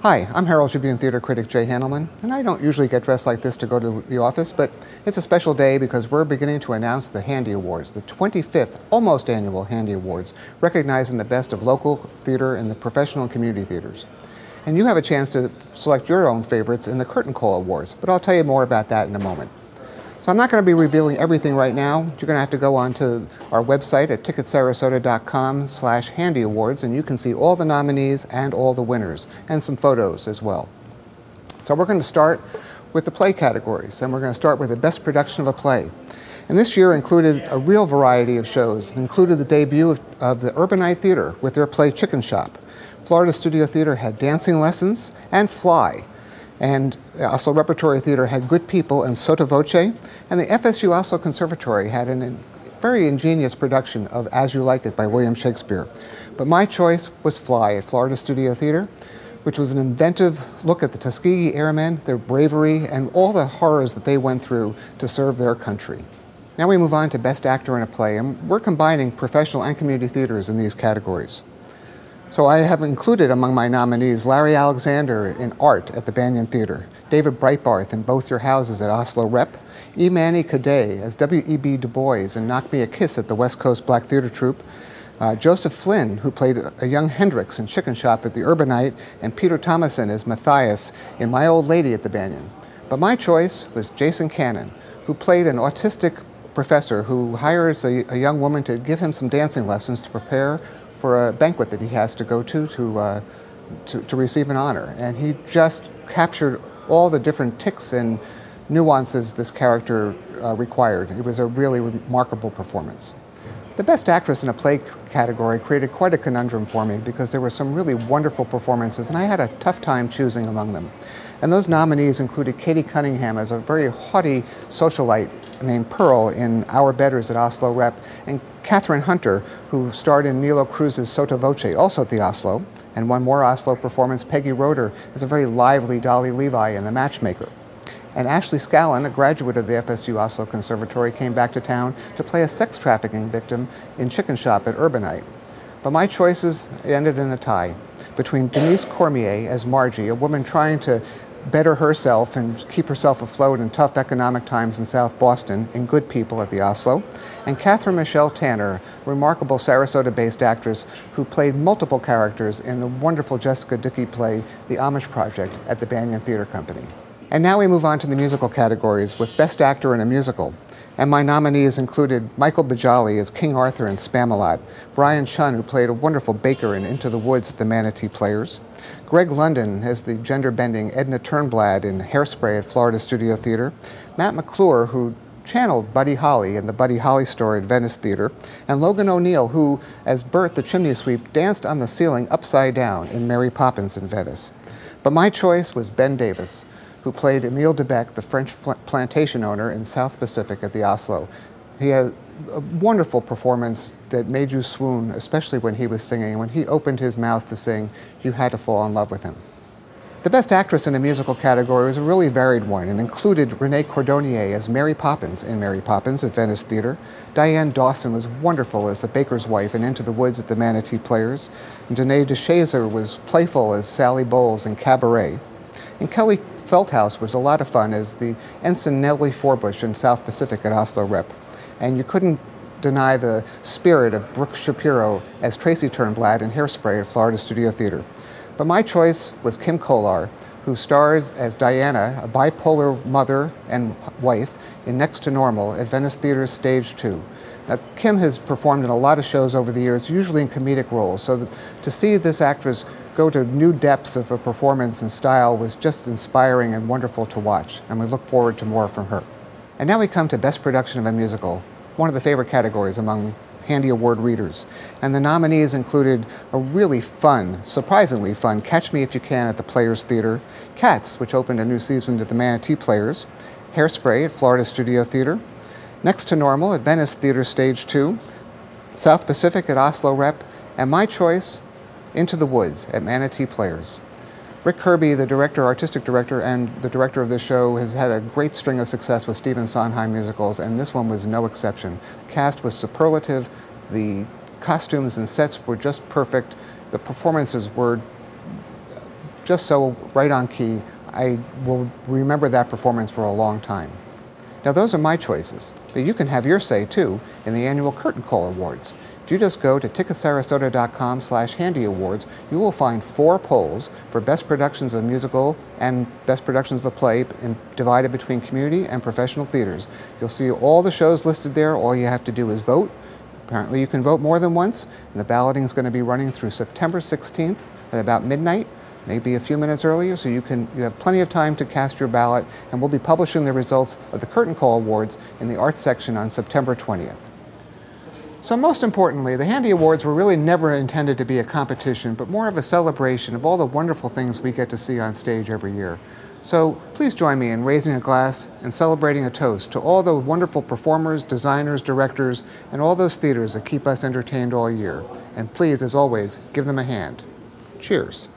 Hi, I'm Herald-Tribune theater critic Jay Handelman, and I don't usually get dressed like this to go to the office, but it's a special day because we're beginning to announce the Handy Awards, the 25th, almost annual Handy Awards, recognizing the best of local theater and the professional and community theaters. And you have a chance to select your own favorites in the Curtain Call Awards, but I'll tell you more about that in a moment. So I'm not going to be revealing everything right now. You're going to have to go onto our website at ticketsarasota.com/Handy Awards, and you can see all the nominees and all the winners, and some photos as well. So we're going to start with the play categories, and we're going to start with the best production of a play. And this year included a real variety of shows. It included the debut of the Urbanite Theater with their play Chicken Shop. Florida Studio Theater had Dancing Lessons and Fly. And the Oslo Repertory Theater had Good People and Sotto Voce, and the FSU Oslo Conservatory had a very ingenious production of As You Like It by William Shakespeare. But my choice was Fly at Florida Studio Theater, which was an inventive look at the Tuskegee Airmen, their bravery, and all the horrors that they went through to serve their country. Now we move on to Best Actor in a Play, and we're combining professional and community theaters in these categories. So I have included among my nominees Larry Alexander in Art at the Banyan Theater, David Breitbarth in Both Your Houses at Oslo Rep, E. Manny Cadet as W.E.B. Du Bois in Knock Me a Kiss at the West Coast Black Theater Troupe, Joseph Flynn, who played a young Hendrix in Chicken Shop at the Urbanite, and Peter Thomason as Matthias in My Old Lady at the Banyan. But my choice was Jason Cannon, who played an autistic professor who hires a young woman to give him some dancing lessons to prepare for a banquet that he has to go to receive an honor. And he just captured all the different tics and nuances this character required. It was a really remarkable performance. The Best Actress in a Play category created quite a conundrum for me because there were some really wonderful performances, and I had a tough time choosing among them. And those nominees included Katie Cunningham as a very haughty socialite named Pearl in Our Betters at Oslo Rep, and Katherine Hunter, who starred in Nilo Cruz's Sotto Voce, also at the Oslo, and one more Oslo performance, Peggy Roeder, as a very lively Dolly Levi in The Matchmaker. And Ashley Scallon, a graduate of the FSU Oslo Conservatory, came back to town to play a sex trafficking victim in Chicken Shop at Urbanite. But my choices ended in a tie between Denise Cormier as Margie, a woman trying to better herself and keep herself afloat in tough economic times in South Boston in Good People at the Oslo, and Catherine Michelle Tanner, a remarkable Sarasota-based actress who played multiple characters in the wonderful Jessica Dickey play The Amish Project at the Banyan Theater Company. And now we move on to the musical categories with Best Actor in a Musical. And my nominees included Michael Bajali as King Arthur in Spamalot, Brian Chun, who played a wonderful baker in Into the Woods at the Manatee Players, Greg London as the gender-bending Edna Turnblad in Hairspray at Florida Studio Theater, Matt McClure, who channeled Buddy Holly in the Buddy Holly Story at Venice Theater, and Logan O'Neill, who, as Bert the Chimney Sweep, danced on the ceiling upside down in Mary Poppins in Venice. But my choice was Ben Davis, who played Emile Debec, the French plantation owner in South Pacific at the Oslo. He had a wonderful performance that made you swoon, especially when he was singing. When he opened his mouth to sing, you had to fall in love with him. The Best Actress in a Musical category was a really varied one and included Renee Cordonnier as Mary Poppins in Mary Poppins at Venice Theater. Diane Dawson was wonderful as the baker's wife in Into the Woods at the Manatee Players. And Danae DeShazer was playful as Sally Bowles in Cabaret. And Kelly Feldhaus was a lot of fun as the Ensign Nellie Forbush in South Pacific at Oslo Rep. And you couldn't deny the spirit of Brooke Shapiro as Tracy Turnblad in Hairspray at Florida Studio Theater. But my choice was Kim Kollar, who stars as Diana, a bipolar mother and wife, in Next to Normal at Venice Theater's Stage 2. Now, Kim has performed in a lot of shows over the years, usually in comedic roles, so to see this actress go to new depths of a performance and style was just inspiring and wonderful to watch, and we look forward to more from her. And now we come to Best Production of a Musical, one of the favorite categories among Handy Award readers. And the nominees included a really fun, surprisingly fun, Catch Me If You Can at the Players Theater, Cats, which opened a new season at the Manatee Players, Hairspray at Florida Studio Theater, Next to Normal at Venice Theater Stage 2, South Pacific at Oslo Rep, and my choice, Into the Woods at Manatee Players. Rick Kirby, the artistic director, and the director of this show, has had a great string of success with Stephen Sondheim musicals, and this one was no exception. The cast was superlative, the costumes and sets were just perfect, the performances were just so right on key. I will remember that performance for a long time. Now those are my choices, but you can have your say too in the annual Curtain Call Awards. If you just go to ticketsarasota.com/Handy Awards, you will find 4 polls for best productions of a musical and best productions of a play divided between community and professional theaters. You'll see all the shows listed there. All you have to do is vote. Apparently you can vote more than once, and the balloting is going to be running through September 16th at about midnight, maybe a few minutes earlier, so you have plenty of time to cast your ballot, and we'll be publishing the results of the Curtain Call Awards in the Arts section on September 20th. So most importantly, the Handy Awards were really never intended to be a competition, but more of a celebration of all the wonderful things we get to see on stage every year. So please join me in raising a glass and celebrating a toast to all the wonderful performers, designers, directors, and all those theaters that keep us entertained all year. And please, as always, give them a hand. Cheers.